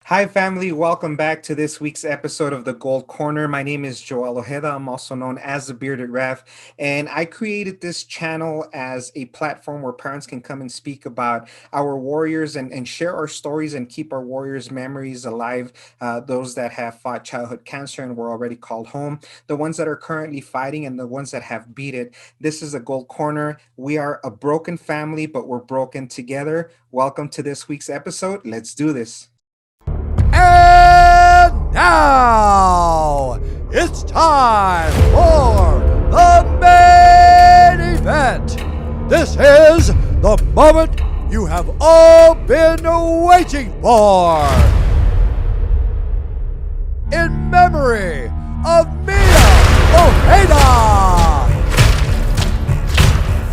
Hi, family. Welcome back to this week's episode of The Gold Corner. My name is Joel Ojeda. I'm also known as the Bearded Ref. And I created this channel as a platform where parents can come and speak about our warriors and share our stories and keep our warriors' memories alive. Those that have fought childhood cancer and were already called home, the ones that are currently fighting, and the ones that have beat it. This is The Gold Corner. We are a broken family, but we're broken together. Welcome to this week's episode. Let's do this. And now it's time for the main event. This is the moment you have all been waiting for. In memory of Mia Ojeda.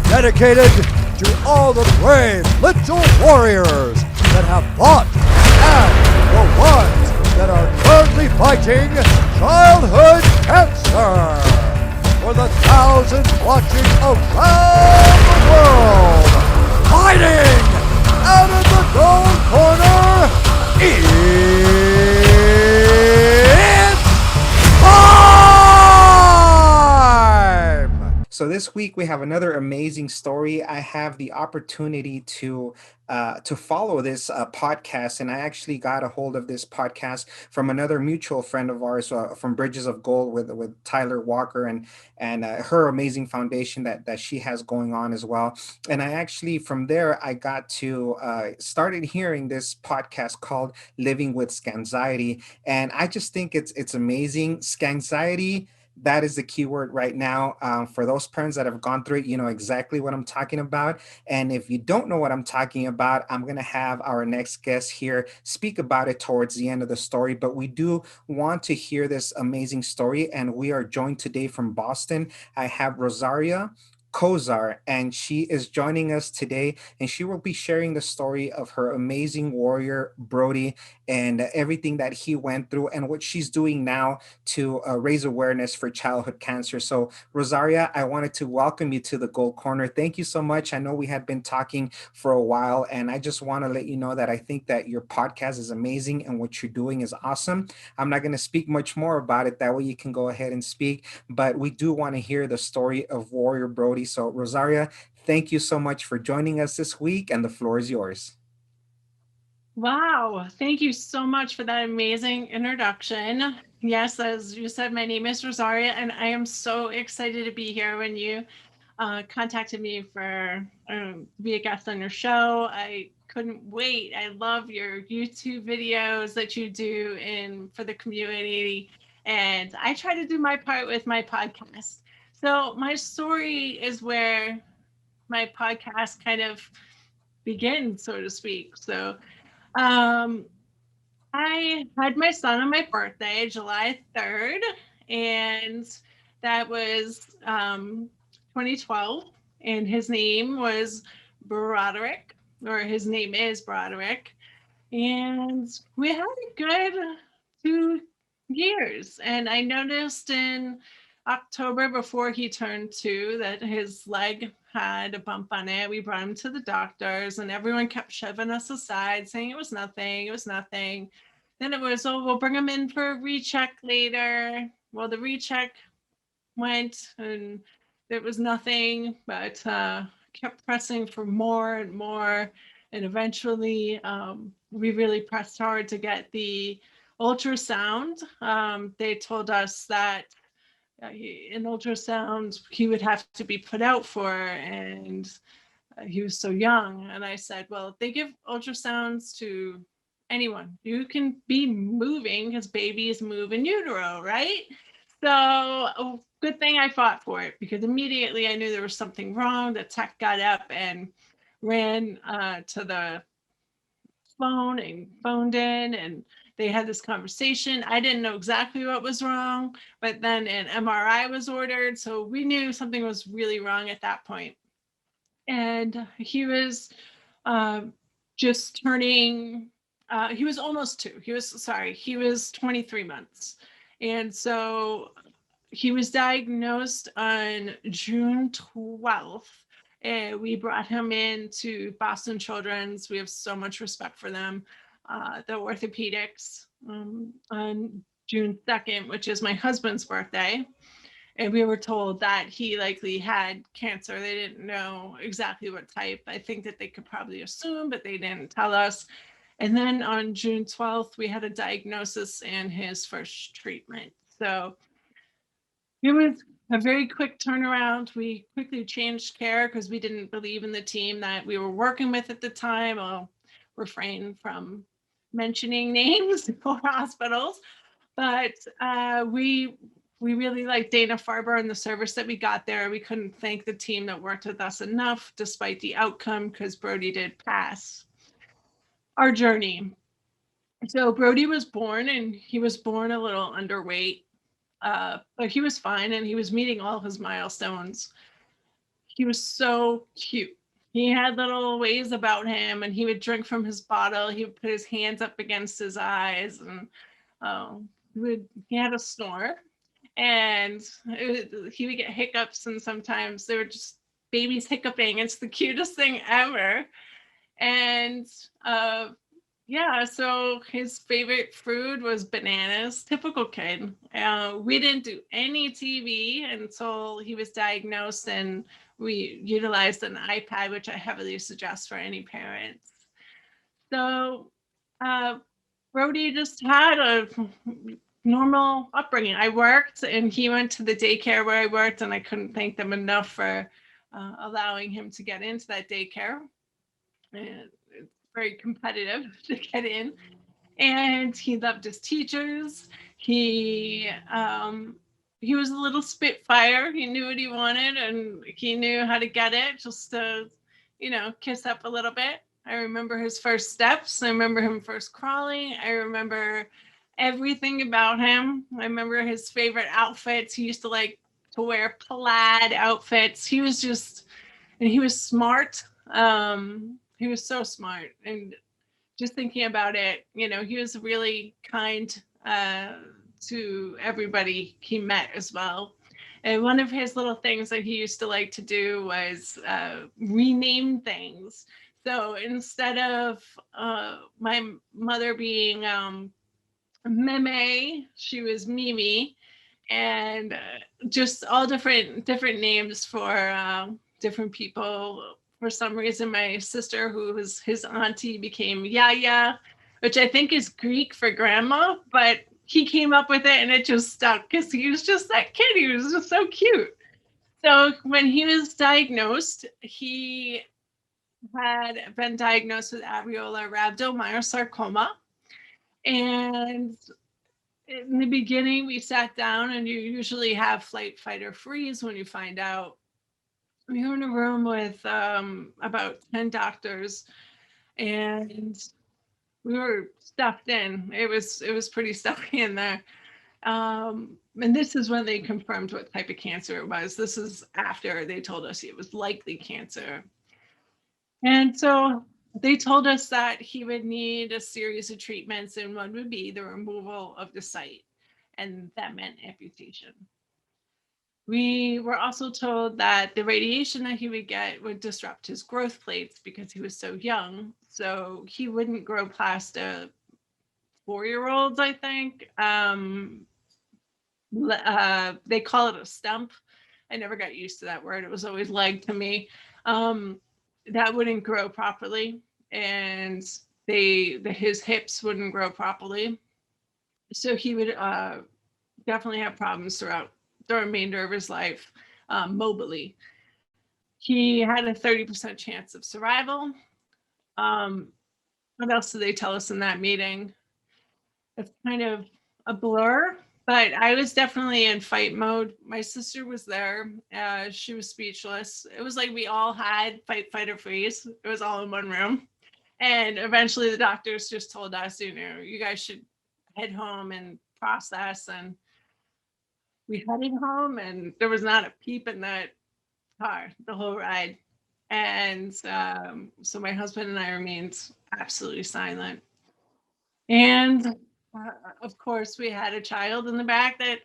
Dedicated to all the brave little warriors that have fought and the ones that are currently fighting childhood cancer. For the thousands watching around the world, fighting out of the gold corner, it's time! So this week we have another amazing story. I have the opportunity to follow this podcast, and I actually got a hold of this podcast from another mutual friend of ours from Bridges of Gold with Tyler Walker and her amazing foundation that she has going on as well. And I actually from there I got to started hearing this podcast called Living with Scanxiety, and I just think it's amazing. Scanxiety, that is the keyword right now. For those parents that have gone through it, you know exactly what I'm talking about. And if you don't know what I'm talking about, I'm going to have our next guest here speak about it towards the end of the story. But we do want to hear this amazing story. And we are joined today from Boston. I have Rosaria Kozar, and she is joining us today, and she will be sharing the story of her amazing warrior Brody and everything that he went through and what she's doing now to raise awareness for childhood cancer. So, Rosaria, I wanted to welcome you to the Gold Corner. Thank you so much. I know we had been talking for a while, and I just want to let you know that I think that your podcast is amazing and what you're doing is awesome. I'm not going to speak much more about it. That way, you can go ahead and speak. But we do want to hear the story of Warrior Brody. So, Rosaria, thank you so much for joining us this week, and the floor is yours. Wow, thank you so much for that amazing introduction. Yes, as you said, my name is Rosaria, and I am so excited to be here when you contacted me for be a guest on your show. I couldn't wait. I love your YouTube videos that you do in for the community, and I try to do my part with my podcast. So my story is where my podcast kind of begins, so to speak. So um, I had my son on my birthday, July 3rd, and that was 2012. And his name was Broderick, or his name is Broderick. And we had a good 2 years. And I noticed in October before he turned 2 that his leg had a bump on it. We brought him to the doctors, and everyone kept shoving us aside, saying it was nothing, it was nothing. Then it was, oh, we'll bring him in for a recheck later. Well, the recheck went and there was nothing, but kept pressing for more and more. And eventually, we really pressed hard to get the ultrasound. They told us that an ultrasound he would have to be put out for, and he was so young. And I said, well, they give ultrasounds to anyone. You can be moving because babies move in utero, right? So, good thing I fought for it because immediately I knew there was something wrong. The tech got up and ran to the phone and phoned in, and they had this conversation. I didn't know exactly what was wrong, but then an MRI was ordered. So we knew something was really wrong at that point. And he was uh, just turning, he was almost 2. He was 23 months. And so he was diagnosed on June 12th. And we brought him in to Boston Children's. We have so much respect for them. the orthopedics on June 2nd, which is my husband's birthday. And we were told that he likely had cancer. They didn't know exactly what type. I think that they could probably assume, but they didn't tell us. And then on June 12th, we had a diagnosis and his first treatment. So it was a very quick turnaround. We quickly changed care because we didn't believe in the team that we were working with at the time. I'll refrain from mentioning names or hospitals, but we really liked Dana-Farber and the service that we got there. We couldn't thank the team that worked with us enough, despite the outcome, because Brody did pass our journey. So Brody was born, and he was born a little underweight, but he was fine, and he was meeting all his milestones. He was so cute. He had little ways about him, and he would drink from his bottle. He would put his hands up against his eyes, and he had a snore, and he would get hiccups, and sometimes they were just babies hiccuping. It's the cutest thing ever. And yeah, so his favorite food was bananas. Typical kid. We didn't do any TV until he was diagnosed, and we utilized an iPad, which I heavily suggest for any parents. So Brody just had a normal upbringing. I worked, and he went to the daycare where I worked, and I couldn't thank them enough for allowing him to get into that daycare. And it's very competitive to get in. And he loved his teachers. He was a little spitfire. He knew what he wanted, and he knew how to get it, just to, kiss up a little bit. I remember his first steps. I remember him first crawling. I remember everything about him. I remember his favorite outfits. He used to like to wear plaid outfits. He was and he was smart. He was so smart. And just thinking about it, he was really kind to everybody he met as well. And one of his little things that he used to like to do was rename things. So instead of my mother being Meme, she was Mimi, and just all different names for different people. For some reason, my sister, who was his auntie, became Yaya, which I think is Greek for grandma, but he came up with it and it just stuck because he was just that kid. He was just so cute. So when he was diagnosed, he had been diagnosed with alveolar rhabdomyosarcoma. And in the beginning, we sat down, and you usually have flight, fight, or freeze when you find out. We were in a room with about 10 doctors, and we were stuffed in. It was pretty stuffy in there. And this is when they confirmed what type of cancer it was. This is after they told us it was likely cancer. And so they told us that he would need a series of treatments, and one would be the removal of the site, and that meant amputation. We were also told that the radiation that he would get would disrupt his growth plates because he was so young. So he wouldn't grow past a 4-year-old, I think. They call it a stump. I never got used to that word. It was always leg to me. That wouldn't grow properly, and his hips wouldn't grow properly. So he would definitely have problems throughout the remainder of his life, mobily. He had a 30% chance of survival. What else did they tell us in that meeting? It's kind of a blur, but I was definitely in fight mode. My sister was there. She was speechless. It was like we all had fight, fight, or freeze. It was all in one room. And eventually the doctors just told us, you guys should head home and process. And we headed home, and there was not a peep in that car the whole ride. And so my husband and I remained absolutely silent. And of course, we had a child in the back that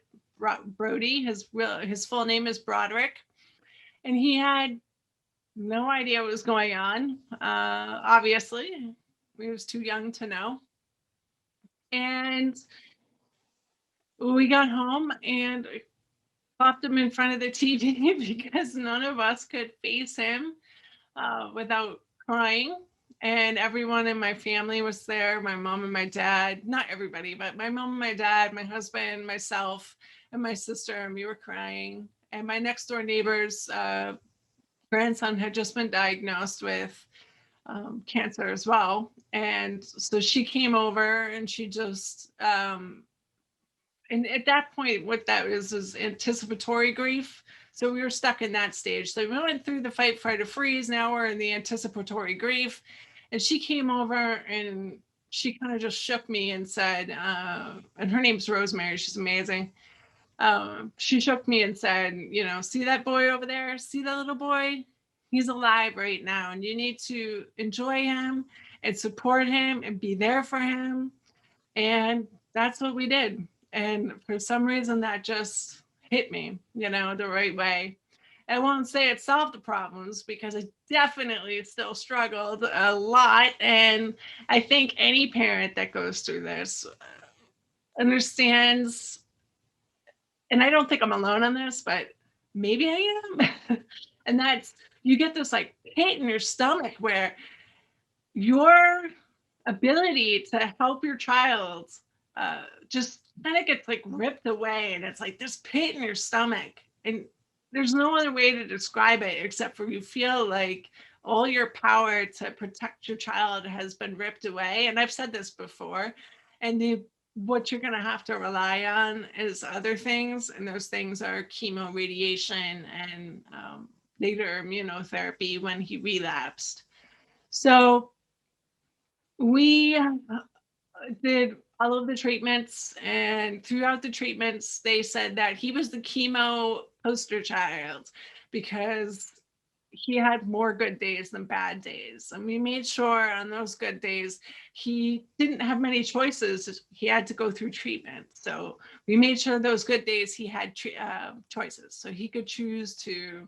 Brody, his full name is Broderick, and he had no idea what was going on. Obviously, he was too young to know. And we got home and popped him in front of the TV because none of us could face him without crying. And everyone in my family was there, my mom and my dad, not everybody, but my mom and my dad, my husband, myself, and my sister, and we were crying. And my next door neighbor's grandson had just been diagnosed with cancer as well. And so she came over and she just, and at that point, what that is anticipatory grief. So we were stuck in that stage. So we went through the fight, fight, or freeze. Now we're in the anticipatory grief. And she came over and she kind of just shook me and said, and her name's Rosemary. She's amazing. She shook me and said, you know, see that boy over there? See that little boy? He's alive right now, and you need to enjoy him and support him and be there for him. And that's what we did. And for some reason, that just hit me, you know, the right way. I won't say it solved the problems because I definitely still struggled a lot. And I think any parent that goes through this understands, and I don't think I'm alone on this, but maybe I am. And that's, you get this like pit in your stomach where your ability to help your child just kind of gets like ripped away, and it's like this pit in your stomach, and there's no other way to describe it except for you feel like all your power to protect your child has been ripped away. And I've said this before, and what you're going to have to rely on is other things, and those things are chemo, radiation, and later immunotherapy when he relapsed. So we did all of the treatments, and throughout the treatments, they said that he was the chemo poster child because he had more good days than bad days. And we made sure on those good days, he didn't have many choices. He had to go through treatment. So we made sure those good days he had choices. So he could choose to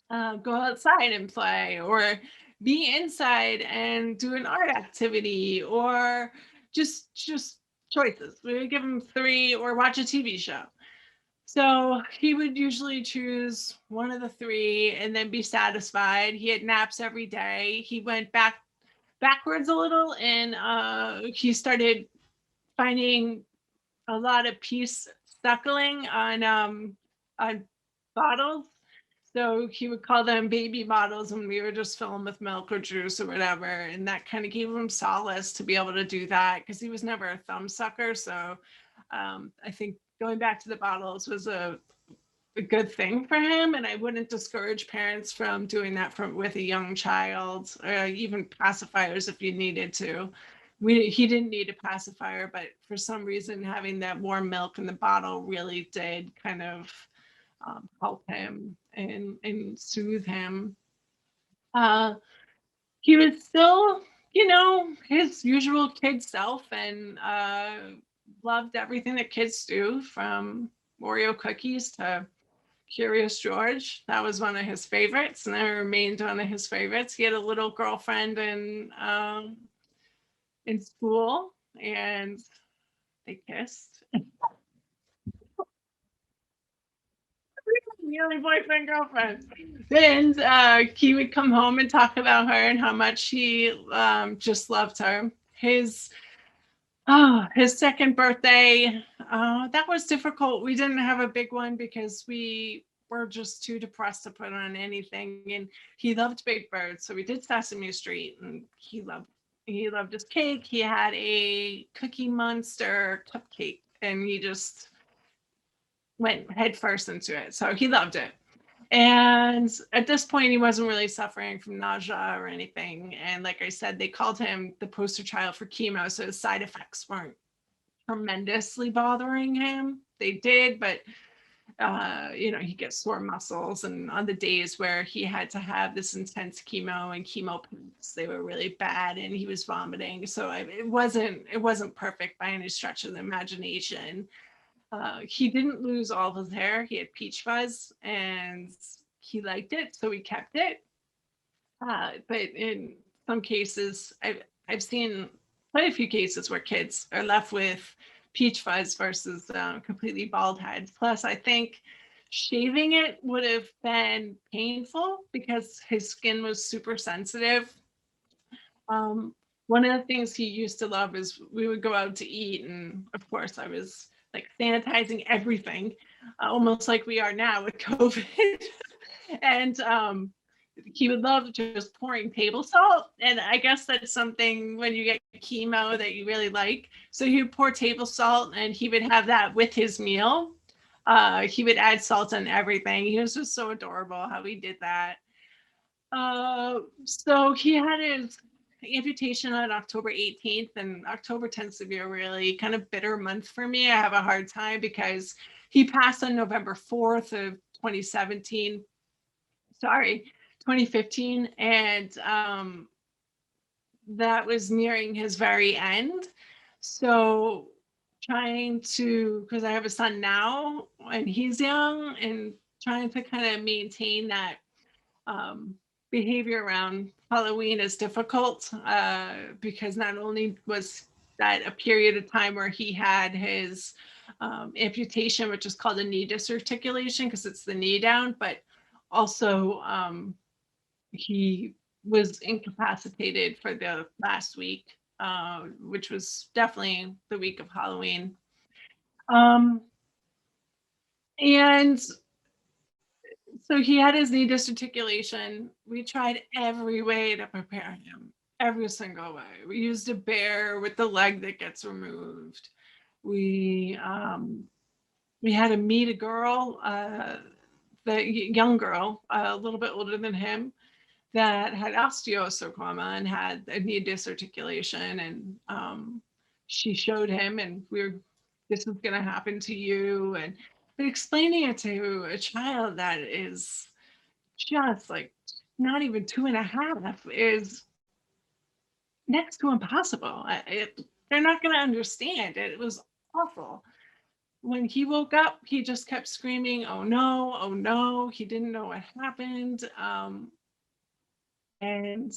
go outside and play, or be inside and do an art activity, or just choices. We would give him three, or watch a TV show. So he would usually choose one of the three and then be satisfied. He had naps every day. He went backwards a little, and he started finding a lot of peace suckling on bottles. So he would call them baby bottles, and we would just fill them with milk or juice or whatever. And that kind of gave him solace to be able to do that because he was never a thumb sucker. So I think going back to the bottles was a good thing for him. And I wouldn't discourage parents from doing that with a young child, or even pacifiers if you needed to. He didn't need a pacifier, but for some reason, having that warm milk in the bottle really did kind of help him and soothe him. Uh, he was still, his usual kid self, and loved everything that kids do, from Oreo cookies to Curious George. That was one of his favorites, and that remained one of his favorites. He had a little girlfriend in school, and they kissed. The only boyfriend girlfriend. And he would come home and talk about her and how much he just loved her. His second birthday, that was difficult. We didn't have a big one because we were just too depressed to put on anything. And he loved Big Bird, so we did Sesame Street, and he loved his cake. He had a Cookie Monster cupcake, and he just went headfirst into it. So he loved it. And at this point, he wasn't really suffering from nausea or anything. And like I said, they called him the poster child for chemo. So his side effects weren't tremendously bothering him. They did, but he gets sore muscles. And on the days where he had to have this intense chemo and chemo pills, they were really bad, and he was vomiting. So it wasn't perfect by any stretch of the imagination. He didn't lose all his hair. He had peach fuzz, and he liked it, so he kept it. But in some cases, I've seen quite a few cases where kids are left with peach fuzz versus completely bald heads. Plus, I think shaving it would have been painful because his skin was super sensitive. Um, One of the things he used to love is we would go out to eat, and of course, I was like sanitizing everything, almost like we are now with COVID. And he would love just pouring table salt. And I guess that's something when you get chemo that you really like. So he would pour table salt and he would have that with his meal. He would add salt on everything. He was just so adorable how he did that. So he had his amputation on October 18th, and October tends to be a really kind of bitter month for me. I have a hard time because he passed on November 4th of 2017. Sorry, 2015. And that was nearing his very end. So trying to, because I have a son now and he's young, and trying to kind of maintain that um, behavior around Halloween is difficult because not only was that a period of time where he had his amputation, which is called a knee disarticulation because it's the knee down, but also he was incapacitated for the last week, which was definitely the week of Halloween. Um, and so he had his knee disarticulation. We tried every way to prepare him, every single way. We used a bear with the leg that gets removed. We had to meet a girl, the young girl, a little bit older than him, that had osteosarcoma and had a knee disarticulation. And she showed him, and this is going to happen to you. And but explaining it to a child that is just like not even 2.5 is next to impossible. They're not going to understand it. It was awful. When he woke up, he just kept screaming, "Oh no, oh no." He didn't know what happened. And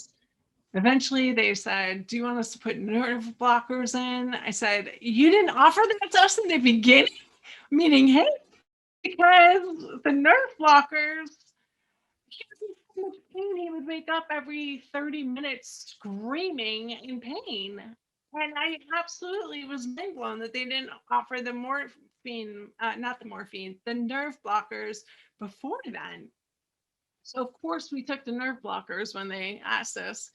eventually they said, "Do you want us to put nerve blockers in?" I said, "You didn't offer that to us in the beginning," meaning him, because the nerve blockers, he was in so much pain. He would wake up every 30 minutes screaming in pain. And I absolutely was mind blown that they didn't offer the morphine, not the morphine, the nerve blockers before then. So, of course, we took the nerve blockers when they asked us.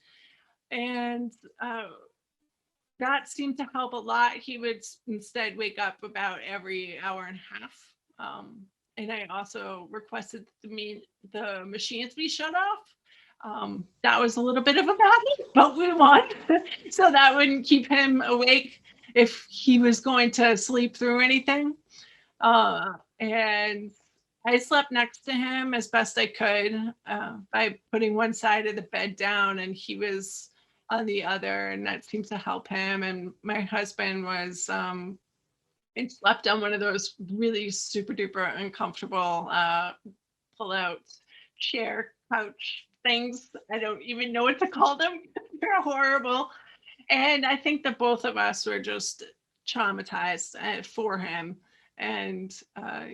And that seemed to help a lot. He would instead wake up about every hour and a half. And I also requested the machines be shut off. That was a little bit of a battle, but we won. So that wouldn't keep him awake if he was going to sleep through anything. And I slept next to him as best I could by putting one side of the bed down, and he was on the other, and that seems to help him. And my husband was and slept on one of those really super duper uncomfortable pull out chair couch things. I don't even know what to call them. They're horrible. And I think that both of us were just traumatized for him. And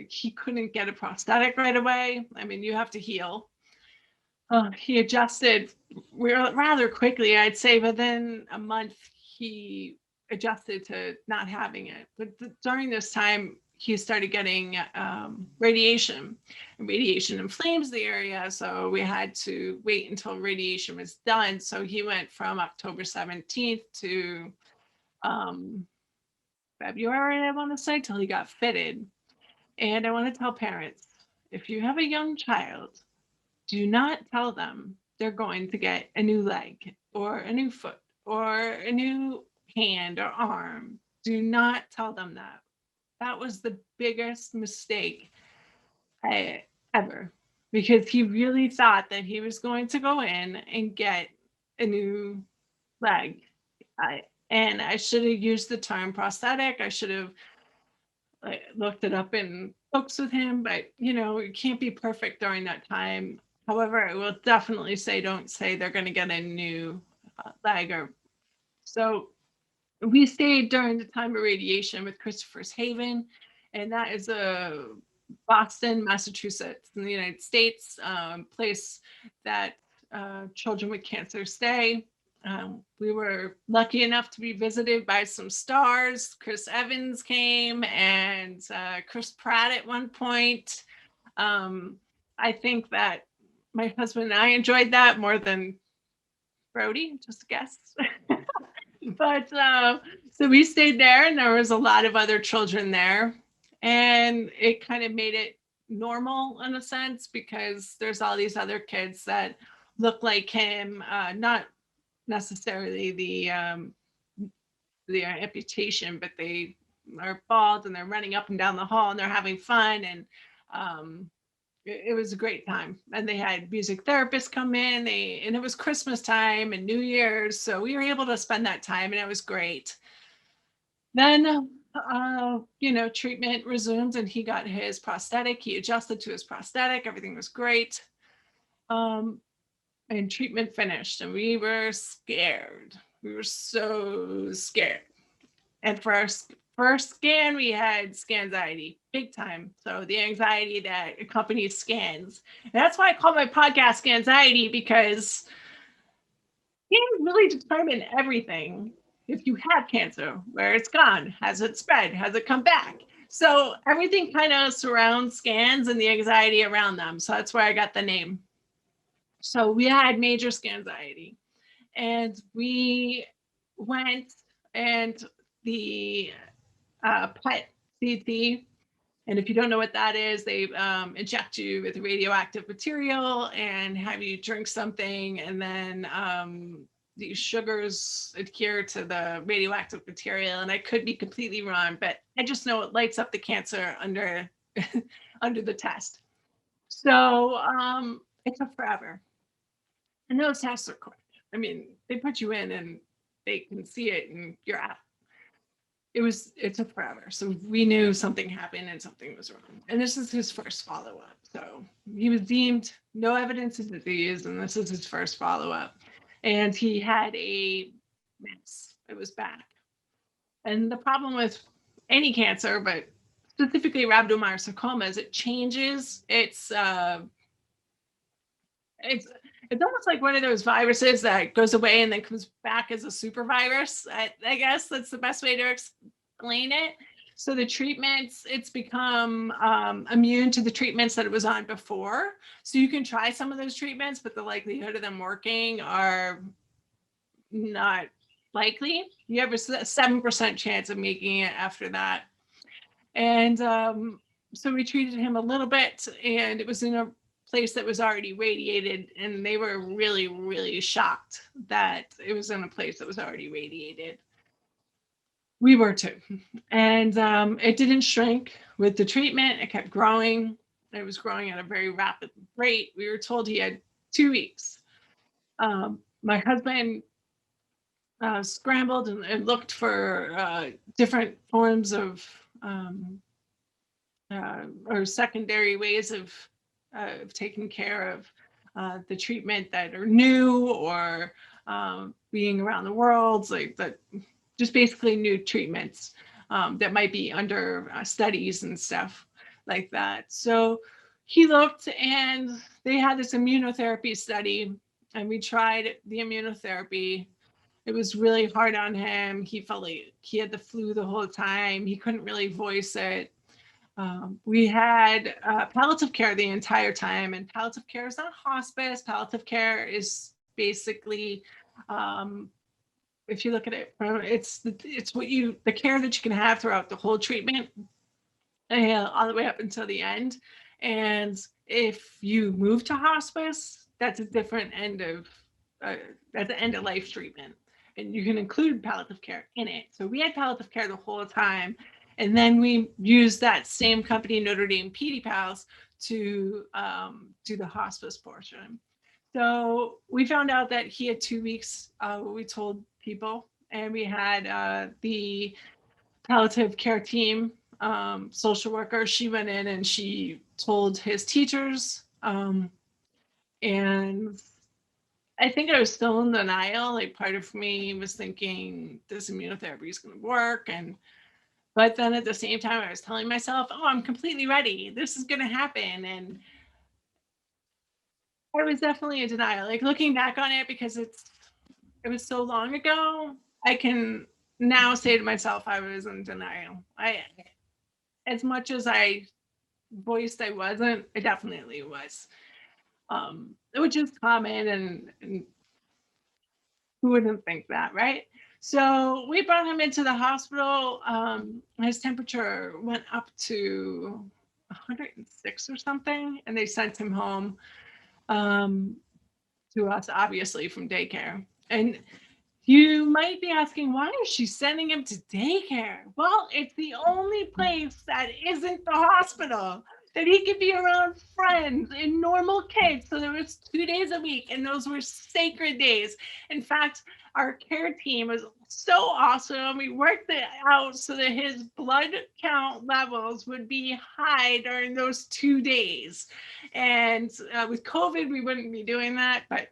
he couldn't get a prosthetic right away. I mean, you have to heal. He adjusted rather quickly, I'd say. Within a month, he adjusted to not having it. But during this time, he started getting radiation. And radiation inflames the area, so we had to wait until radiation was done. So he went from October 17th to February, I want to say, till he got fitted. And I want to tell parents, if you have a young child, do not tell them they're going to get a new leg or a new foot or a new hand or arm. Do not tell them that. That was the biggest mistake I ever, because he really thought that he was going to go in and get a new leg. And I should have used the term prosthetic. I should have looked it up in books with him, but you can't be perfect during that time. However, I will definitely say, don't say they're going to get a new leg. Or so we stayed during the time of radiation with Christopher's Haven, and that is a Boston, Massachusetts, in the United States, place that children with cancer stay. We were lucky enough to be visited by some stars. Chris Evans came, and Chris Pratt at one point. I think that my husband and I enjoyed that more than Brody, just a guess. But so we stayed there, and there was a lot of other children there, and it kind of made it normal in a sense, because there's all these other kids that look like him, not necessarily the amputation, but they are bald and they're running up and down the hall and they're having fun, and it was a great time. And they had music therapists come in, and it was Christmas time and New Year's, so we were able to spend that time, and it was great. Then treatment resumed, and he got his prosthetic. He adjusted to his prosthetic. Everything was great. And treatment finished, and we were scared. We were so scared. And for our first scan, we had Scanxiety, big time. So the anxiety that accompanies scans. And that's why I call my podcast Scanxiety, because scans really determine everything. If you have cancer, where it's gone, has it spread, has it come back? So everything kind of surrounds scans and the anxiety around them. So that's where I got the name. So we had major Scanxiety, and we went, and the PET CT, and if you don't know what that is, they inject you with radioactive material and have you drink something, and then these sugars adhere to the radioactive material. And I could be completely wrong, but I just know it lights up the cancer under under the test. So it took forever. And those tests are quick. I mean, they put you in and they can see it and you're out. It took forever. So we knew something happened and something was wrong. And this is his first follow-up. So he was deemed no evidence of disease, and this is his first follow-up. And he had a mass. It was back. And the problem with any cancer, but specifically rhabdomyosarcoma, is it changes. It's almost like one of those viruses that goes away and then comes back as a super virus. I guess that's the best way to explain it. So the treatments, it's become immune to the treatments that it was on before. So you can try some of those treatments, but the likelihood of them working are not likely. You have a 7% chance of making it after that. And so we treated him a little bit, and it was in a place that was already radiated, and they were really, really shocked that it was in a place that was already radiated. We were too. And it didn't shrink with the treatment. It kept growing. It was growing at a very rapid rate. We were told he had 2 weeks. My husband scrambled and looked for different forms of or secondary ways of taking care of the treatment that are new, or being around the world, like that, just basically new treatments that might be under studies and stuff like that. So he looked, and they had this immunotherapy study, and we tried the immunotherapy. It was really hard on him. He felt like he had the flu the whole time. He couldn't really voice it. We had palliative care the entire time, and palliative care is not hospice. Palliative care is basically, if you look at it, it's the care that you can have throughout the whole treatment, all the way up until the end. And if you move to hospice, that's a different end of life treatment, and you can include palliative care in it. So we had palliative care the whole time. And then we used that same company, Notre Dame PD Pals, to do the hospice portion. So we found out that he had 2 weeks, we told people, and we had the palliative care team, social worker, she went in and she told his teachers, and I think I was still in denial. Like part of me was thinking this immunotherapy is going to work, and but then at the same time I was telling myself, "Oh, I'm completely ready. This is going to happen." And I was definitely in denial. Like looking back on it, because it was so long ago, I can now say to myself I was in denial. I As much as I voiced I wasn't, I definitely was. Which is common, and who wouldn't think that, right? So we brought him into the hospital. His temperature went up to 106 or something, and they sent him home, um, to us, obviously, from daycare. And you might be asking, why is she sending him to daycare? Well, it's the only place that isn't the hospital that he could be around friends and normal kids. So there was 2 days a week, and those were sacred days. In fact, our care team was so awesome. We worked it out so that his blood count levels would be high during those 2 days. And with COVID, we wouldn't be doing that, but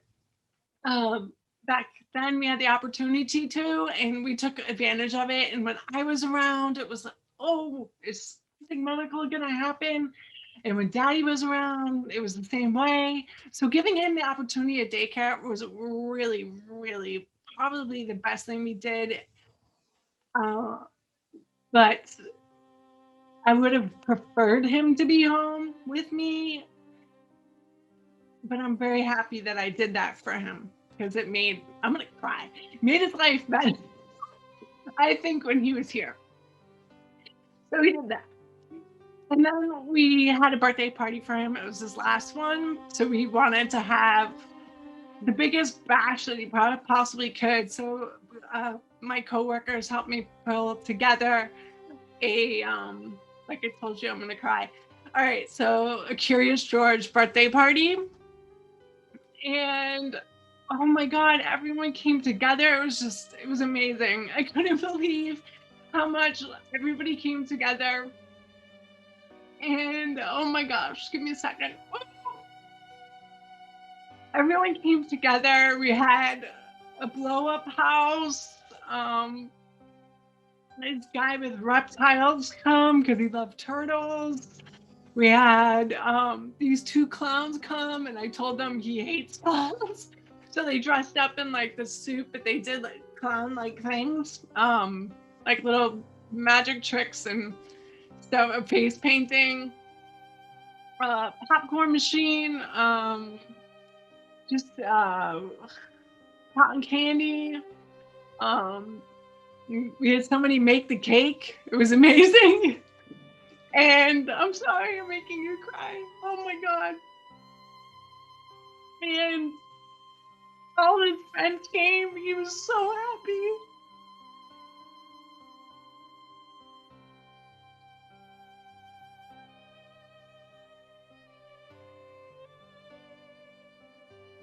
um, back then we had the opportunity to, and we took advantage of it. And when I was around, it was like, oh, is something medical gonna happen? And when Daddy was around, it was the same way. So giving him the opportunity at daycare was really, really probably the best thing we did. Uh, but I would have preferred him to be home with me. But I'm very happy that I did that for him, because it made, I'm gonna cry, made his life better, I think, when he was here. So we did that. And then we had a birthday party for him. It was his last one. So we wanted to have the biggest bash that he possibly could. So my coworkers helped me pull together a, like I told you, I'm gonna cry. All right, so a Curious George birthday party. And oh my God, everyone came together. It was amazing. I couldn't believe how much everybody came together. And oh my gosh, give me a second. Everyone came together. We had a blow up house. This guy with reptiles come because he loved turtles. We had these two clowns come, and I told them he hates clowns. So they dressed up in like the suit, but they did like clown like things, like little magic tricks and stuff, face painting, popcorn machine, just cotton candy. Um, we had somebody make the cake. It was amazing. And I'm sorry I'm making you cry. Oh my God. And all his friends came. He was so happy.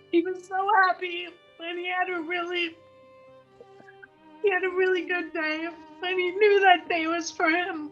He was so happy. And he had a really good day. And he knew that day was for him.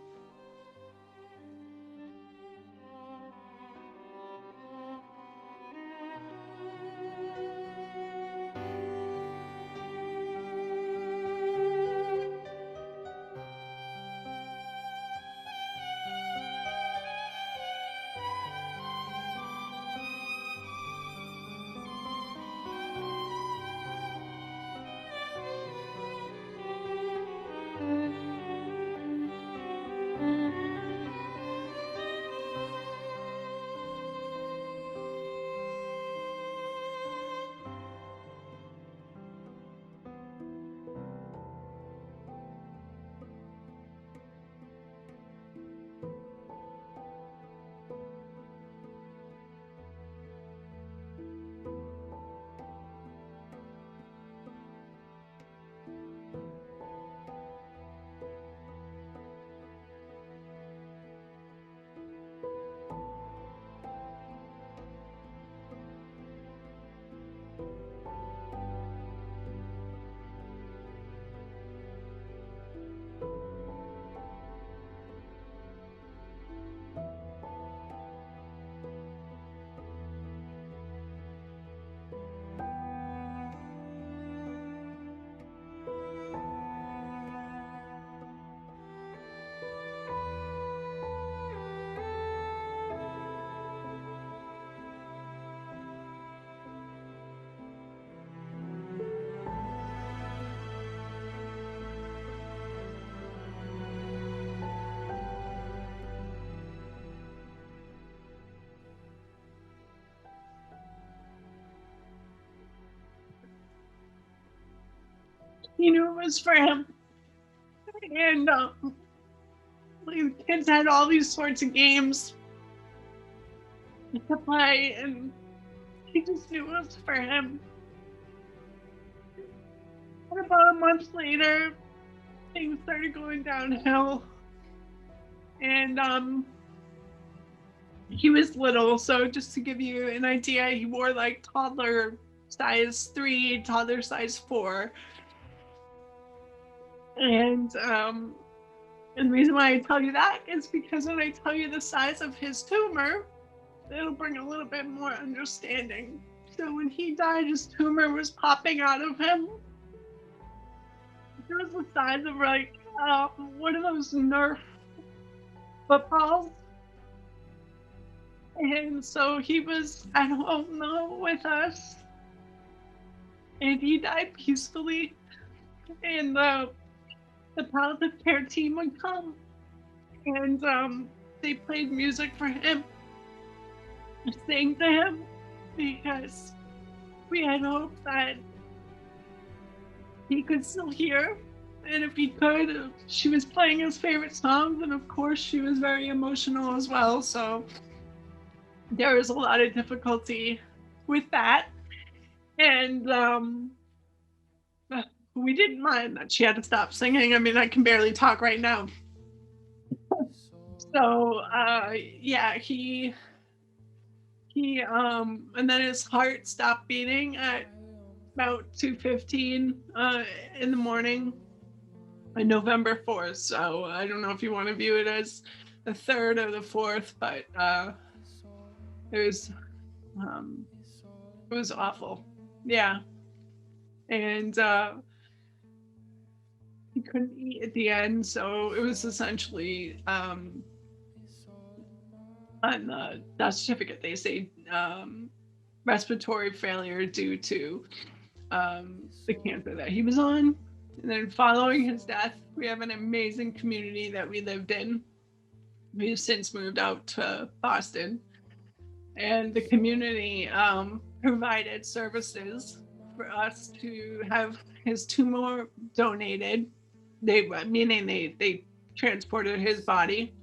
He knew it was for him. And the kids had all these sorts of games to play, and he just knew it was for him. And about a month later, things started going downhill. And he was little, so just to give you an idea, he wore like toddler size 3, toddler size 4. And the reason why I tell you that is because when I tell you the size of his tumor, it'll bring a little bit more understanding. So when he died, his tumor was popping out of him. It was the size of like one of those Nerf footballs. And so he was at home with us. And he died peacefully. And the palliative care team would come. And they played music for him, sang to him, because we had hope that he could still hear. And if he could, she was playing his favorite songs. And of course, she was very emotional as well. So there was a lot of difficulty with that. And we didn't mind that she had to stop singing. I mean, I can barely talk right now. So yeah, he and then his heart stopped beating at about 2:15 in the morning on November 4th. So I don't know if you want to view it as the 3rd or the 4th, but it was awful. Yeah. And he couldn't eat at the end, so it was essentially on the death certificate they say respiratory failure due to the cancer that he was on. And then following his death, we have an amazing community that we lived in. We've since moved out to Boston, and the community provided services for us to have his tumor donated. Meaning they transported his body.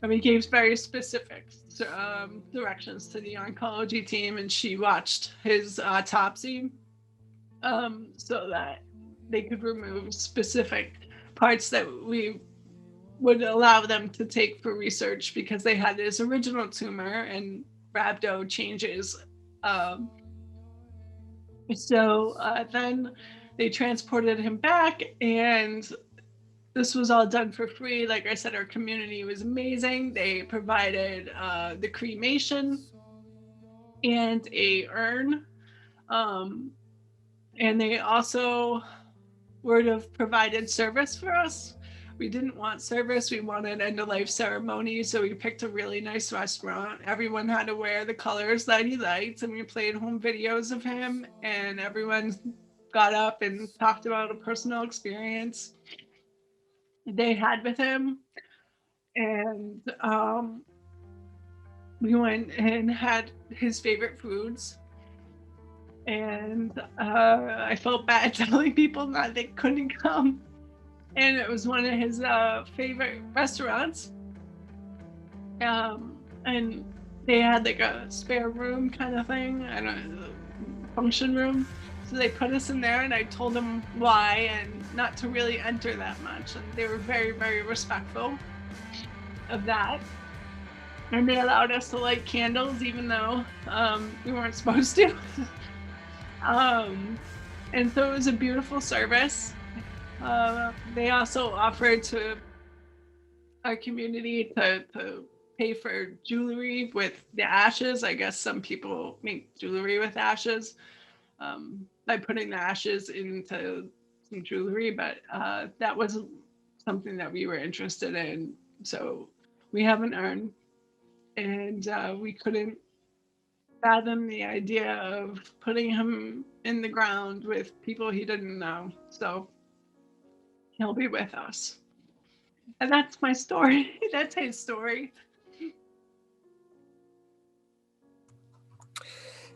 And we gave very specific directions to the oncology team, and she watched his autopsy so that they could remove specific parts that we would allow them to take for research, because they had his original tumor and rhabdo changes. So then they transported him back, and this was all done for free. Like I said, our community was amazing. They provided the cremation and a urn. And they also would have provided service for us. We didn't want service. We wanted end-of-life ceremony. So we picked a really nice restaurant. Everyone had to wear the colors that he liked. And we played home videos of him. And everyone got up and talked about a personal experience they had with him. And we went and had his favorite foods. And I felt bad telling people that they couldn't come. And it was one of his favorite restaurants. And they had like a spare room kind of thing, I don't know, function room. So they put us in there, and I told them why and not to really enter that much. And they were very, very respectful of that. And they allowed us to light candles, even though we weren't supposed to. And so it was a beautiful service. They also offered to our community to pay for jewelry with the ashes. I guess some people make jewelry with ashes by putting the ashes into some jewelry, but that wasn't something that we were interested in. So we have an urn, and we couldn't fathom the idea of putting him in the ground with people he didn't know. So he'll be with us. And that's my story. That's his story.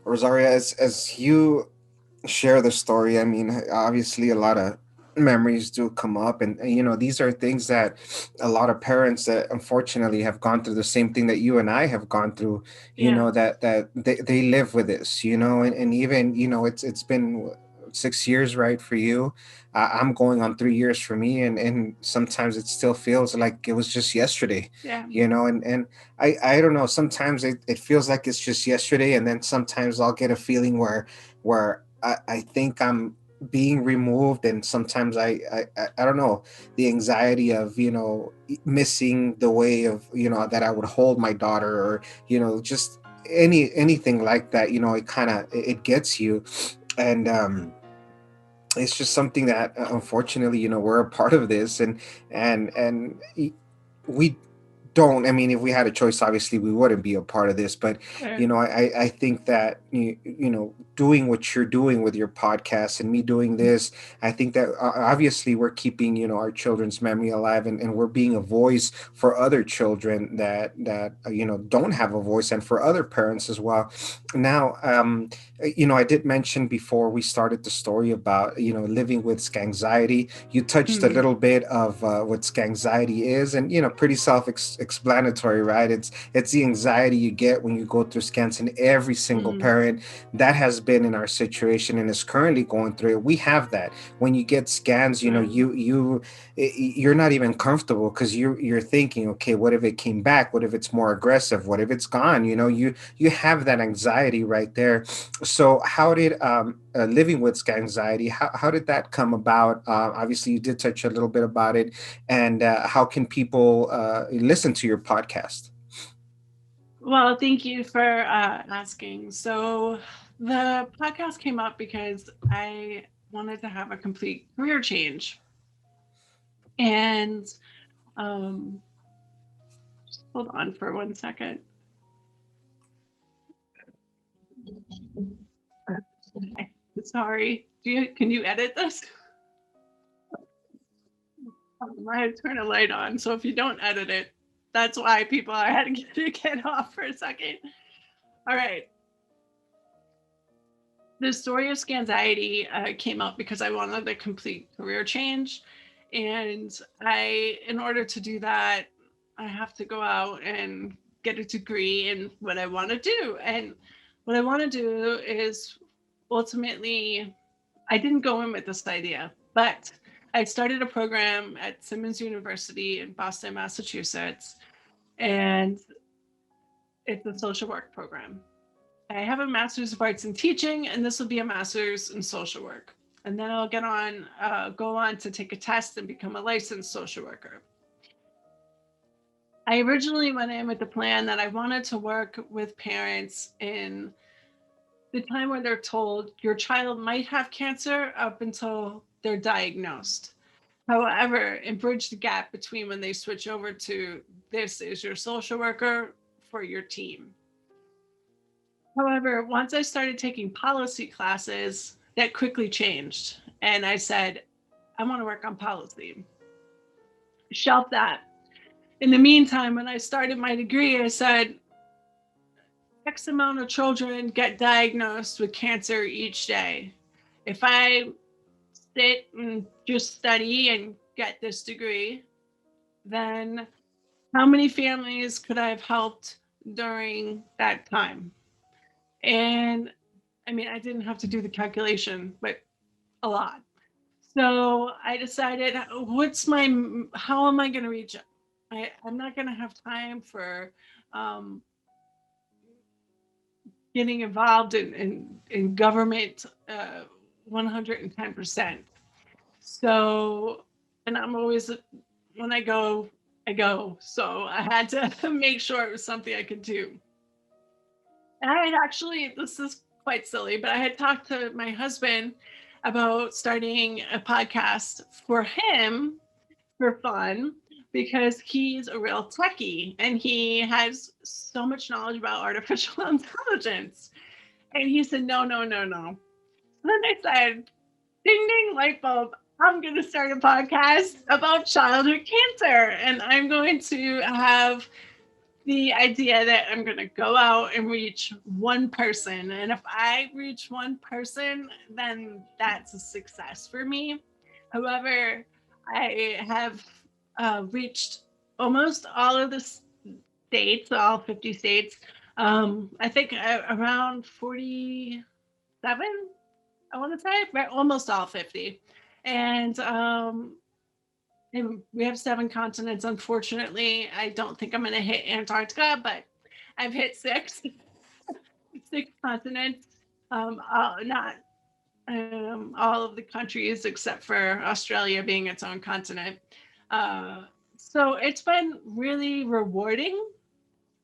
Rosaria, as you share the story, I mean, obviously a lot of memories do come up, and these are things that a lot of parents that unfortunately have gone through the same thing that you and I have gone through, Yeah. that they live with this, and even it's been 6 years, right, for you. I'm going on 3 years for me, and sometimes it still feels like it was just yesterday, Yeah. and I don't know, sometimes it feels like it's just yesterday, and then sometimes I'll get a feeling where I think I'm being removed, and sometimes I don't know, the anxiety of missing the way of that I would hold my daughter, or just anything like that, it kind of it gets you. And it's just something that unfortunately we're a part of this, and we don't, I mean, if we had a choice, obviously we wouldn't be a part of this, but Sure. I think that doing what you're doing with your podcast and me doing this, I think that obviously we're keeping our children's memory alive, and we're being a voice for other children that don't have a voice, and for other parents as well. Now, I did mention before we started the story about living with Scanxiety. You touched a Mm, little bit of what Scanxiety is, and pretty self-explanatory, right? It's the anxiety you get when you go through scans, and every single mm, parent that has been in our situation and is currently going through it, we have that. When you get scans, sure. you're not even comfortable, because you're thinking, okay, what if it came back? What if it's more aggressive? What if it's gone? You have that anxiety right there. So how did living with anxiety, how did that come about? Obviously you did touch a little bit about it, and how can people listen to your podcast? Well, thank you for asking. So, the podcast came up because I wanted to have a complete career change. And um, just hold on for 1 second. Okay. Sorry. Can you edit this? I had to turn a light on. So, if you don't edit it, that's why people I had to get off for a second. All right. The story of Scanxiety came up because I wanted a complete career change. And in order to do that, I have to go out and get a degree in what I want to do. And what I want to do is ultimately, I didn't go in with this idea, but I started a program at Simmons University in Boston, Massachusetts, and it's a social work program. I have a master's of arts in teaching, and this will be a master's in social work. And then I'll go on to take a test and become a licensed social worker. I originally went in with the plan that I wanted to work with parents in the time where they're told your child might have cancer up until they're diagnosed. However, and bridge the gap between when they switch over to this is your social worker for your team. However, once I started taking policy classes, that quickly changed. And I said, I want to work on policy. Shelf that. In the meantime, when I started my degree, I said, X amount of children get diagnosed with cancer each day. If I sit and just study and get this degree, then how many families could I have helped during that time? And I mean, I didn't have to do the calculation, but a lot. So I decided, how am I going to reach it? I'm not going to have time for um, getting involved in government 110%. So, and I'm always, when I go, I go. So I had to make sure it was something I could do. And I had actually, this is quite silly, but I had talked to my husband about starting a podcast for him for fun because he's a real techie and he has so much knowledge about artificial intelligence. And he said, no, no, no, no. So then I said, ding, ding, light bulb. I'm going to start a podcast about childhood cancer. And I'm going to have the idea that I'm going to go out and reach one person. And if I reach one person, then that's a success for me. However, I have reached almost all of the states, all 50 states. I think around 47, I want to say, right, almost all 50. And we have 7 continents. Unfortunately, I don't think I'm going to hit Antarctica, but I've hit six continents. Not all of the countries except for Australia being its own continent. Uh, so it's been really rewarding.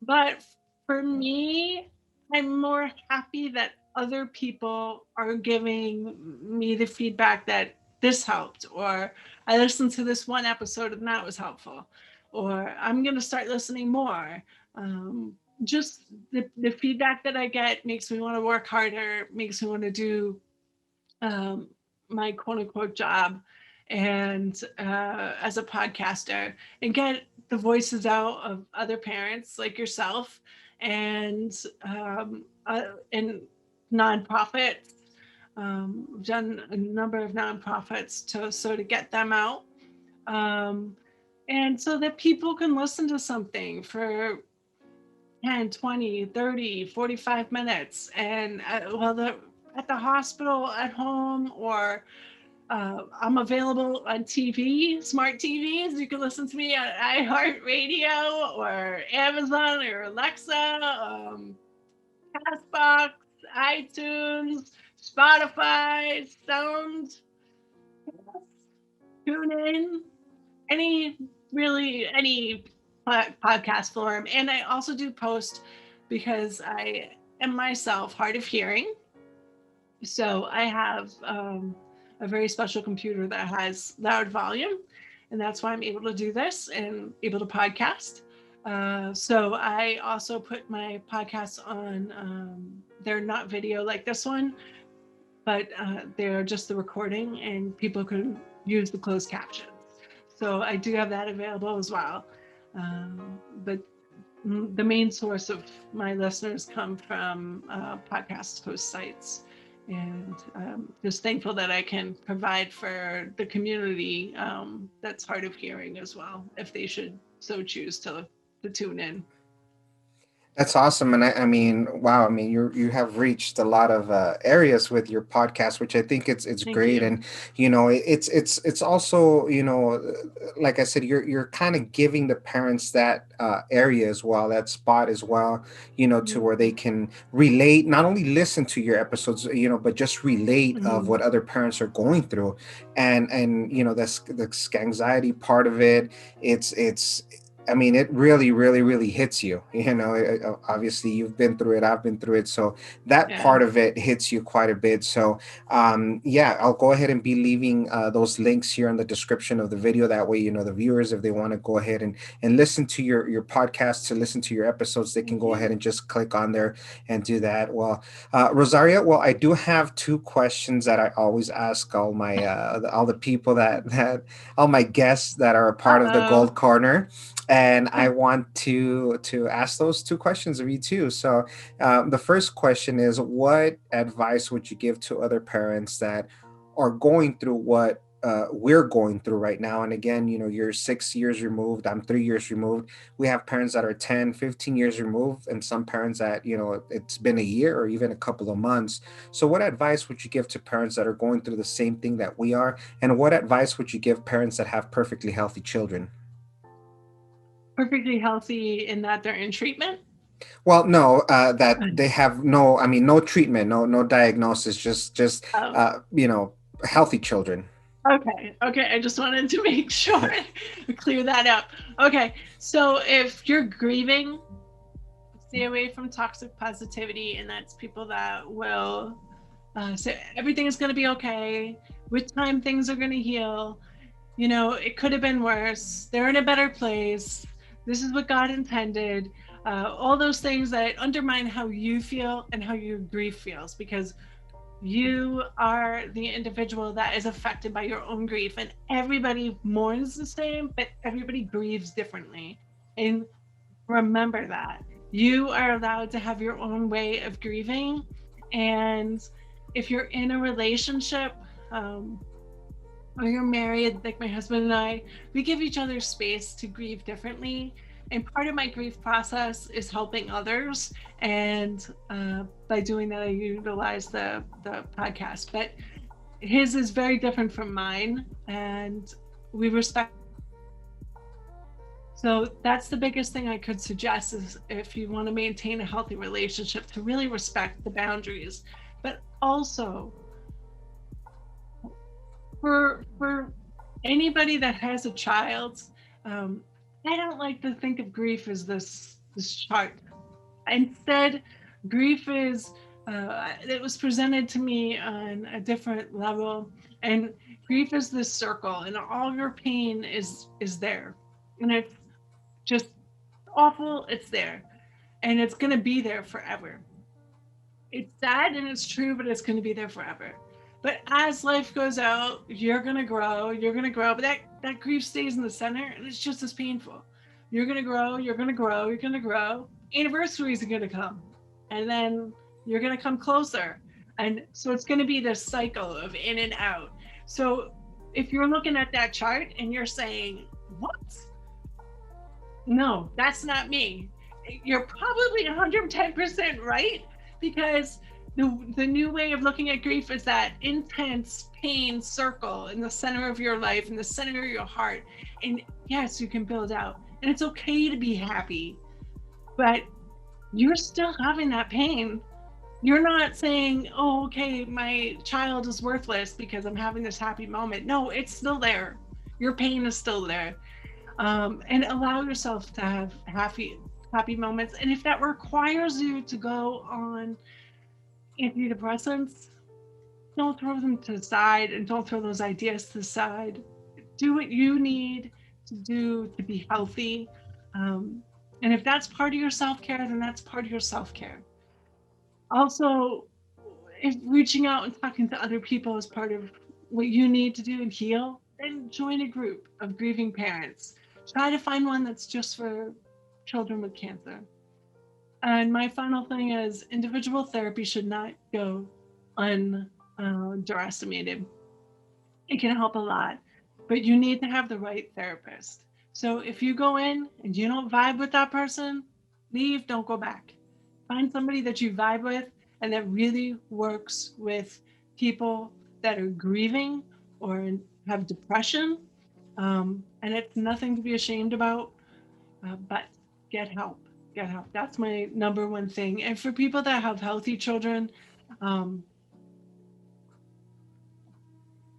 But for me, I'm more happy that other people are giving me the feedback that this helped, or I listened to this one episode and that was helpful, or I'm going to start listening more. Just the feedback that I get makes me want to work harder, makes me want to do um, my quote unquote job and as a podcaster and get the voices out of other parents like yourself and nonprofits. We've done a number of nonprofits to get them out. And so that people can listen to something for 10, 20, 30, 45 minutes. And well, at the hospital, at home, or I'm available on TV, smart TVs. You can listen to me on iHeartRadio or Amazon or Alexa, Castbox, iTunes, Spotify, Sound, TuneIn, any podcast forum. And I also do post because I am myself hard of hearing. So I have a very special computer that has loud volume, and that's why I'm able to do this and able to podcast. So I also put my podcasts on, they're not video like this one, but they're just the recording and people can use the closed captions. So I do have that available as well. But the main source of my listeners come from podcast host sites. And just thankful that I can provide for the community that's hard of hearing as well, if they should so choose to tune in. That's awesome, and I mean, wow! I mean, you have reached a lot of areas with your podcast, which I think it's Thank great, you. and it's also like I said, you're kind of giving the parents that area as well, that spot as well, to where they can relate, not only listen to your episodes, but just relate of Mm-hmm. what other parents are going through, and that's the anxiety part of it. It's I mean, it really, really, really hits you. Obviously, you've been through it. I've been through it. So that Yeah. part of it hits you quite a bit. So, yeah, I'll go ahead and be leaving those links here in the description of the video. That way, the viewers, if they want to go ahead and listen to your podcast, to listen to your episodes, they can Thank go you. ahead and just click on there and do that. Well, Rosaria, well, I do have two questions that I always ask all the people that all my guests that are a part of the Uh-oh. Gold Corner, and I want to ask those two questions of you too. So, the first question is, what advice would you give to other parents that are going through what we're going through right now? And again, you're 6 years removed. I'm 3 years removed. We have parents that are 10, 15 years removed, and some parents that it's been a year or even a couple of months. So, what advice would you give to parents that are going through the same thing that we are? And what advice would you give parents that have perfectly healthy children? Perfectly healthy in that they're in treatment. Well, no, that they have no, I mean, no treatment, no diagnosis, just Oh, healthy children. okay. Okay. I just wanted to make sure clear that up. Okay. So if you're grieving, stay away from toxic positivity, and that's people that will say everything is going to be okay. With time, things are going to heal. It could have been worse. They're in a better place. This is what God intended. All those things that undermine how you feel and how your grief feels, because you are the individual that is affected by your own grief, and everybody mourns the same, but everybody grieves differently. And remember that you are allowed to have your own way of grieving. And if you're in a relationship, um, or you're married, like my husband and I, we give each other space to grieve differently. And part of my grief process is helping others. And by doing that, I utilize the podcast. But his is very different from mine. And we respect. So that's the biggest thing I could suggest is if you want to maintain a healthy relationship, to really respect the boundaries. But also, for anybody that has a child, I don't like to think of grief as this chart. Instead, grief is it was presented to me on a different level, and grief is this circle, and all your pain is there, and it's just awful. It's there, and it's gonna be there forever. It's sad and it's true, but it's going to be there forever. But as life goes out, you're going to grow, but that grief stays in the center and it's just as painful. You're going to grow, you're going to grow, you're going to grow. Anniversaries are going to come, and then you're going to come closer. And so it's going to be this cycle of in and out. So if you're looking at that chart and you're saying, what? No, that's not me. You're probably 110% right, because the new way of looking at grief is that intense pain circle in the center of your life, in the center of your heart. And yes, you can build out. And it's okay to be happy, but you're still having that pain. You're not saying, oh, okay, my child is worthless because I'm having this happy moment. No, it's still there. Your pain is still there. And allow yourself to have happy moments. And if that requires you to go on antidepressants, don't throw them to the side and don't throw those ideas to the side. Do what you need to do to be healthy. And if that's part of your self-care, then that's part of your self-care. Also, if reaching out and talking to other people is part of what you need to do and heal, then join a group of grieving parents. Try to find one that's just for children with cancer. And my final thing is individual therapy should not go underestimated. It can help a lot, but you need to have the right therapist. So if you go in and you don't vibe with that person, leave, don't go back. Find somebody that you vibe with and that really works with people that are grieving or have depression. And it's nothing to be ashamed about, but get help. Get help. That's my number one thing. And for people that have healthy children, um,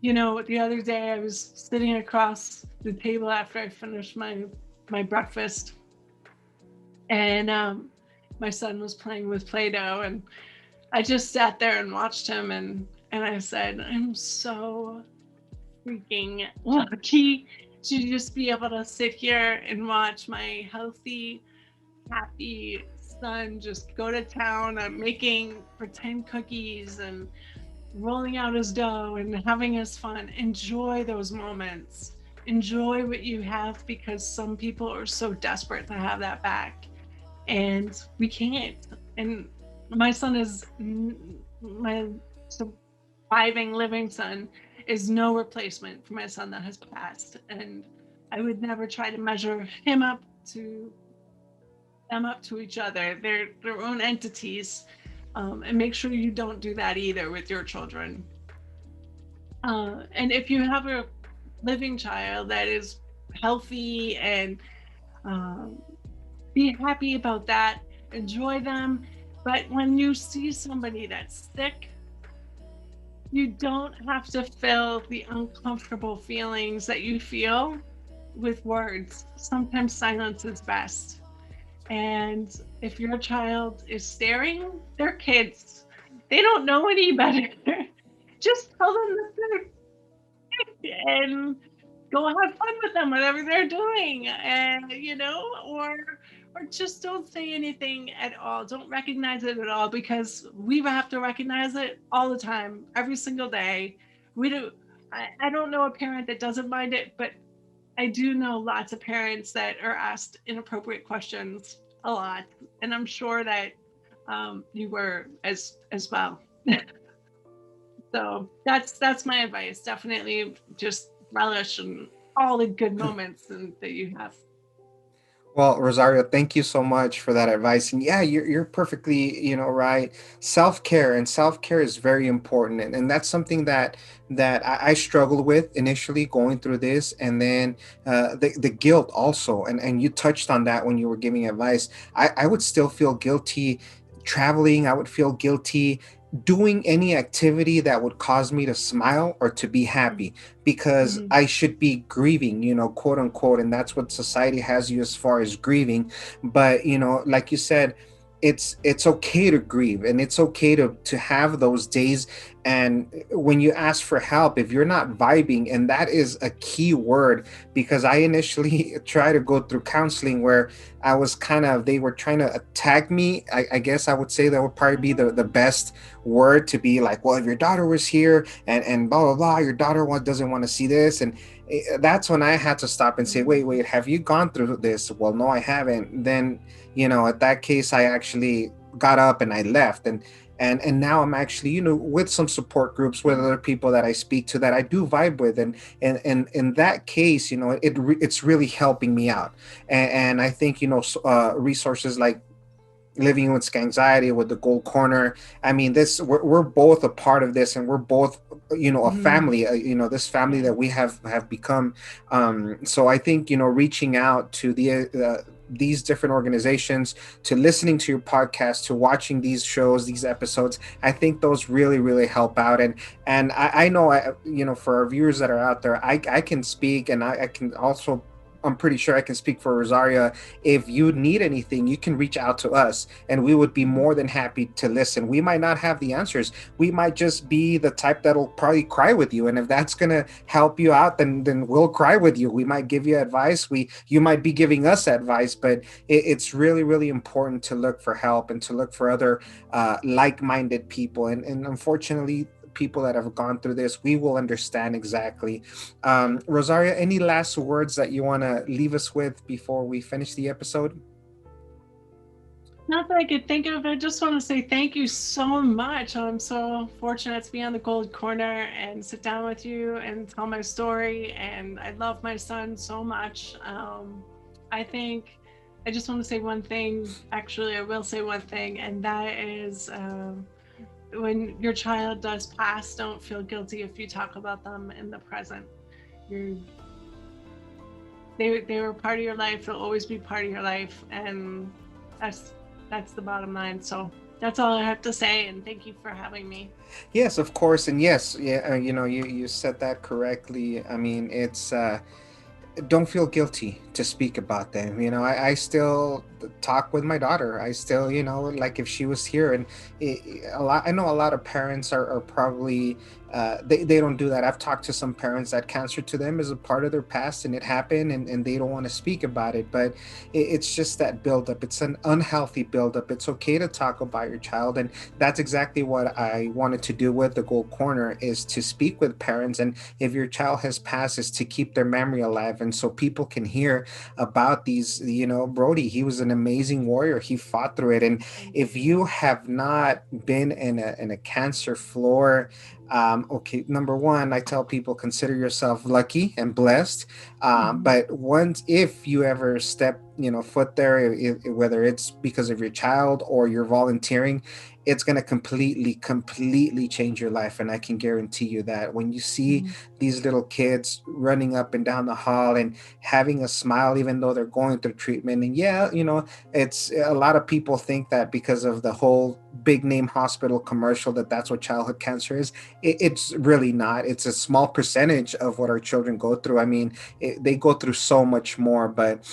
the other day I was sitting across the table after I finished my breakfast, and my son was playing with Play-Doh, and I just sat there and watched him, and I said, I'm so freaking lucky to just be able to sit here and watch my healthy, happy son just go to town. I'm making pretend cookies and rolling out his dough and having his fun. Enjoy those moments. Enjoy what you have, because some people are so desperate to have that back, and we can't. And my son is my surviving living son is no replacement for my son that has passed, and I would never try to measure him up to them up to each other. They're their own entities, and make sure you don't do that either with your children. And if you have a living child that is healthy, and um, be happy about that, enjoy them. But when you see somebody that's sick, you don't have to fill the uncomfortable feelings that you feel with words. Sometimes silence is best. And if your child is staring, they're kids. They don't know any better. Just tell them that they're sick and go have fun with them, whatever they're doing. And or just don't say anything at all. Don't recognize it at all, because we have to recognize it all the time, every single day. We do. I don't know a parent that doesn't mind it, but I do know lots of parents that are asked inappropriate questions a lot, and I'm sure that you were as well. So that's my advice. Definitely just relish in all the good moments that you have. Well, Rosario, thank you so much for that advice. And yeah, you're perfectly, right. Self care is very important, and that's something that I struggled with initially going through this, and then the guilt also. And you touched on that when you were giving advice. I would still feel guilty traveling. I would feel guilty doing any activity that would cause me to smile or to be happy, because Mm-hmm. I should be grieving, quote unquote. And that's what society has you as far as grieving. But, like you said, it's okay to grieve, and it's okay to have those days. And when you ask for help, if you're not vibing, and that is a key word, because I initially tried to go through counseling where I was they were trying to attack me. I guess I would say that would probably be the best word, to be like, well, if your daughter was here and blah blah blah, your daughter doesn't want to see this. And that's when I had to stop and say, wait, have you gone through this? Well, no, I haven't. Then, at that case, I actually got up and I left. And now I'm actually, with some support groups, with other people that I speak to, that I do vibe with. And in that case, it's really helping me out. And I think, resources like Living with Scanxiety, with the Gold Corner. I mean, we're both a part of this, and we're both, a Mm-hmm. family. This family Yeah. that we have become. So I think, reaching out to these different organizations, to listening to your podcast, to watching these shows, these episodes, I think those really, really help out. And I know, for our viewers that are out there, I can speak, and I can also. I'm pretty sure I can speak for Rosaria. If you need anything, you can reach out to us, and we would be Mm-hmm. more than happy to listen. We might not have the answers. We might just be the type that'll probably cry with you. And if that's gonna help you out, then we'll cry with you. We might give you advice. You might be giving us advice, but it's really, really important to look for help and to look for other like-minded people. And unfortunately, people that have gone through this, we will understand exactly. Rosaria, any last words that you want to leave us with before we finish the episode? Not that I could think of. I just want to say thank you so much. I'm so fortunate to be on the Gold Corner and sit down with you and tell my story. And I love my son so much. I think I just want to say one thing. Actually, I will say one thing, and that is when your child does pass, don't feel guilty if you talk about them in the present. You're, they were part of your life. They'll always be part of your life, and that's that's the bottom line. So that's all I have to say, and thank you for having me. Yes, of course. And yes, yeah, you said that correctly. I mean, it's don't feel guilty to speak about them. I still talk with my daughter. I still, like if she was here. And I know a lot of parents are probably they don't do that. I've talked to some parents that cancer to them is a part of their past, and it happened, and they don't want to speak about it. But it's just that buildup. It's an unhealthy buildup. It's okay to talk about your child, and that's exactly what I wanted to do with the Gold Corner, is to speak with parents. And if your child has passed, is to keep their memory alive, and so people can hear about these. Brody, he was an amazing warrior. He fought through it. And Thank if you. you have not been in a cancer floor, okay, number one, I tell people, consider yourself lucky and blessed. Mhm. But once, if you ever step, foot there, whether it's because of your child or you're volunteering, it's going to completely change your life. And I can guarantee you that when you see Mhm. these little kids running up and down the hall and having a smile, even though they're going through treatment. And yeah, it's a lot of people think that because of the whole big name hospital commercial, that's what childhood cancer is. It's really not. It's a small percentage of what our children go through. I mean, they go through so much more. But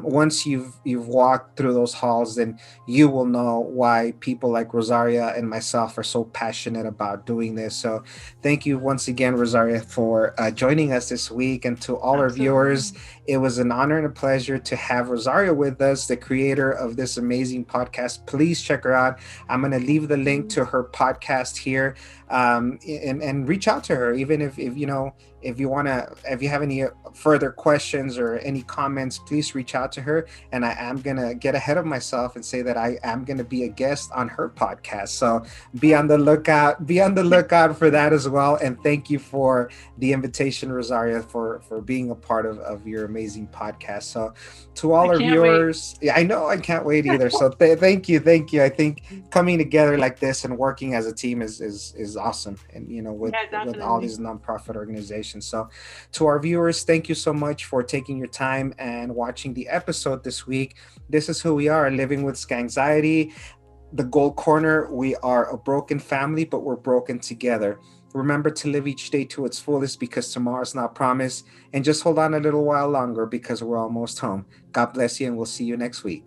once you've walked through those halls, then you will know why people like Rosaria and myself are so passionate about doing this. So thank you once again, Rosaria, for joining us this week. And to all our viewers, Absolutely. it was an honor and a pleasure to have Rosaria with us, the creator of this amazing podcast. Please check her out. I'm going to leave the link Mhm. to her podcast here, and reach out to her, even if if you have any further questions or any comments, please reach out to her. And I am gonna get ahead of myself and say that I am gonna be a guest on her podcast. So be on the lookout. Be on the lookout for that as well. And thank you for the invitation, Rosaria, for being a part of your amazing podcast. So to all I our can't wait. viewers, yeah, I know I can't wait either. So thank you. I think coming together like this and working as a team is awesome. And Yeah, with all definitely. these nonprofit organizations. So to our viewers, thank you so much for taking your time and watching the episode this week. This is who we are, Living with Scanxiety, the Gold Corner. We are a broken family, but we're broken together. Remember to live each day to its fullest because tomorrow's not promised. And just hold on a little while longer because we're almost home. God bless you, and we'll see you next week.